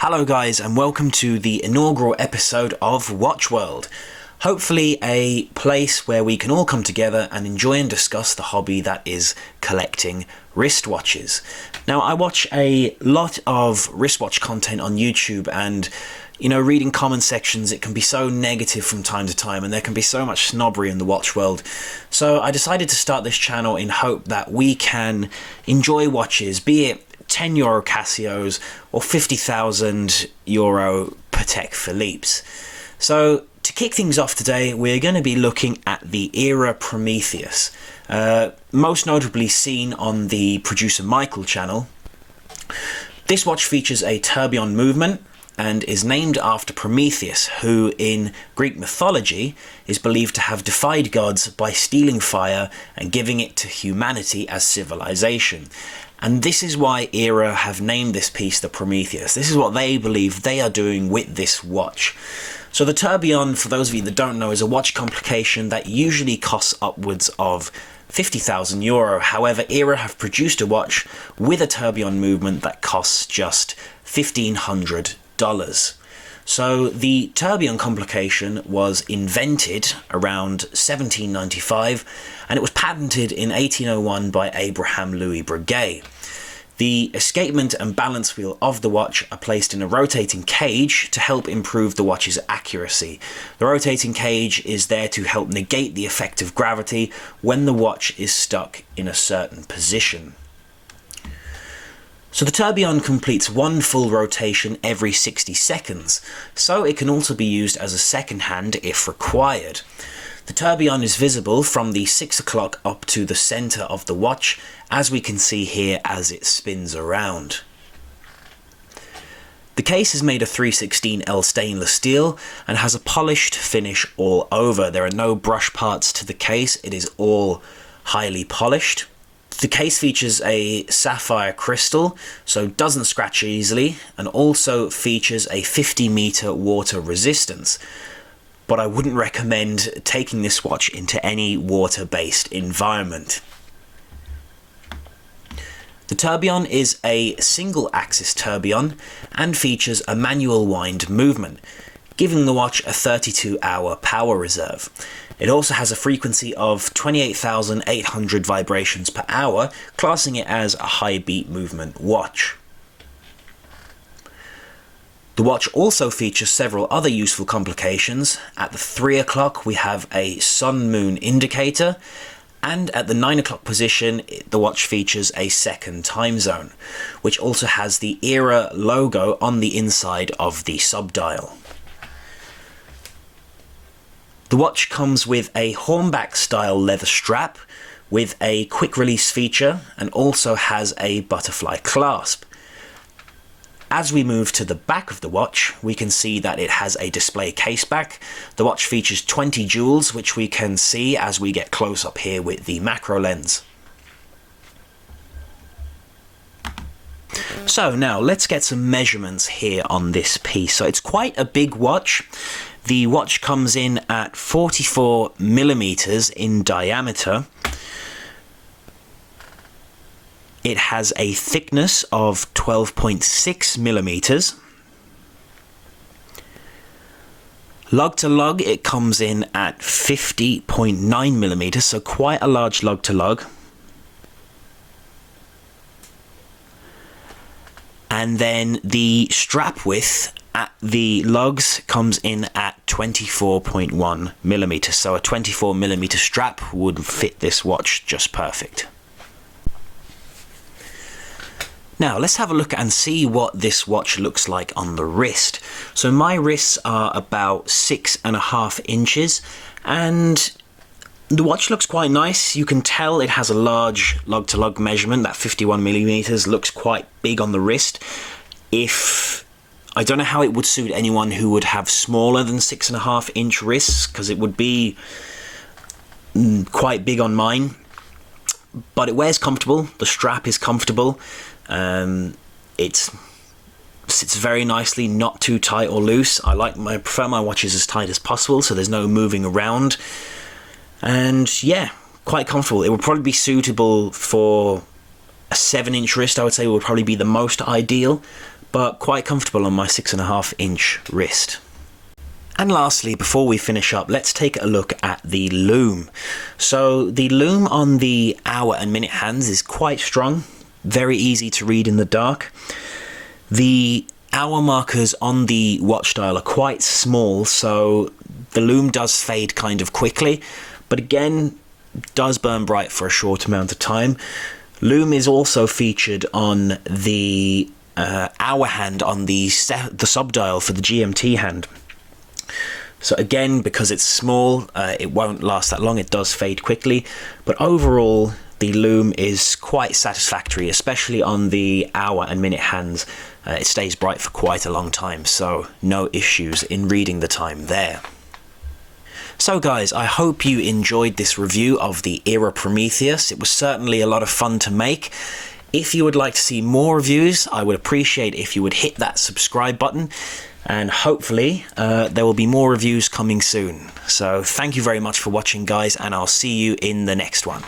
Hello guys, and welcome to the inaugural episode of Watch World. Hopefully a place where we can all come together and enjoy and discuss the hobby that is collecting wristwatches. Now, I watch a lot of wristwatch content on YouTube, and reading comment sections, it can be so negative from time to time, and there can be so much snobbery in the watch world. So I decided to start this channel in hope that we can enjoy watches, be it €10 Casios or €50,000 Patek Philippe's. So to kick things off today, we're going to be looking at the Era Prometheus, most notably seen on the Producer Michael channel. This watch features a tourbillon movement and is named after Prometheus, who in Greek mythology is believed to have defied gods by stealing fire and giving it to humanity as civilization. And this is why Era have named this piece the Prometheus. This is what they believe they are doing with this watch. So the tourbillon, for those of you that don't know, is a watch complication that usually costs upwards of €50,000. However, Era have produced a watch with a tourbillon movement that costs just $1,500. So the tourbillon complication was invented around 1795, and it was patented in 1801 by Abraham Louis Breguet. The escapement and balance wheel of the watch are placed in a rotating cage to help improve the watch's accuracy. The rotating cage is there to help negate the effect of gravity when the watch is stuck in a certain position. So the tourbillon completes one full rotation every 60 seconds, so it can also be used as a second hand if required. The tourbillon is visible from the 6 o'clock up to the centre of the watch, as we can see here as it spins around. The case is made of 316L stainless steel and has a polished finish all over. There are no brush parts to the case, it is all highly polished. The case features a sapphire crystal, so doesn't scratch easily, and also features a 50-meter water resistance. But I wouldn't recommend taking this watch into any water-based environment. The tourbillon is a single-axis tourbillon and features a manual wind movement, giving the watch a 32-hour power reserve. It also has a frequency of 28,800 vibrations per hour, classing it as a high beat movement watch. The watch also features several other useful complications. At the 3 o'clock we have a sun-moon indicator, and at the 9 o'clock position the watch features a second time zone, which also has the Era logo on the inside of the subdial. The watch comes with a hornback style leather strap with a quick release feature and also has a butterfly clasp. As we move to the back of the watch, we can see that it has a display case back. The watch features 20 jewels, which we can see as we get close up here with the macro lens. So now let's get some measurements here on this piece. So it's quite a big watch. The watch comes in at 44 millimeters in diameter. It has a thickness of 12.6 millimeters. Lug to lug, it comes in at 50.9 millimeters, so quite a large lug to lug. And then the strap width at the lugs comes in at 24.1 millimeters, so a 24 millimeter strap would fit this watch just perfect. Now let's have a look and see what this watch looks like on the wrist. So my wrists are about 6.5 inches, and the watch looks quite nice. You can tell it has a large lug to lug measurement. That 51 millimeters looks quite big on the wrist. I don't know how it would suit anyone who would have smaller than 6.5 inch wrists, because it would be quite big on mine. But it wears comfortable, the strap is comfortable, it sits very nicely, not too tight or loose. I prefer my watches as tight as possible, so there's no moving around. And yeah, quite comfortable. It would probably be suitable for a 7-inch wrist. I would say would probably be the most ideal. but quite comfortable on my 6.5-inch wrist. And lastly, before we finish up, let's take a look at the Lume. So the Lume on the hour and minute hands is quite strong, very easy to read in the dark. The hour markers on the watch dial are quite small, so the Lume does fade kind of quickly, but again, does burn bright for a short amount of time. Lume is also featured on the hour hand on the sub-dial for the GMT hand. So again, because it's small, it won't last that long, it does fade quickly, but overall the Lume is quite satisfactory, especially on the hour and minute hands. It stays bright for quite a long time, so no issues in reading the time there. So guys, I hope you enjoyed this review of the Era Prometheus. It was certainly a lot of fun to make. If you would like to see more reviews, I would appreciate if you would hit that subscribe button, and hopefully there will be more reviews coming soon. So thank you very much for watching, guys, and I'll see you in the next one.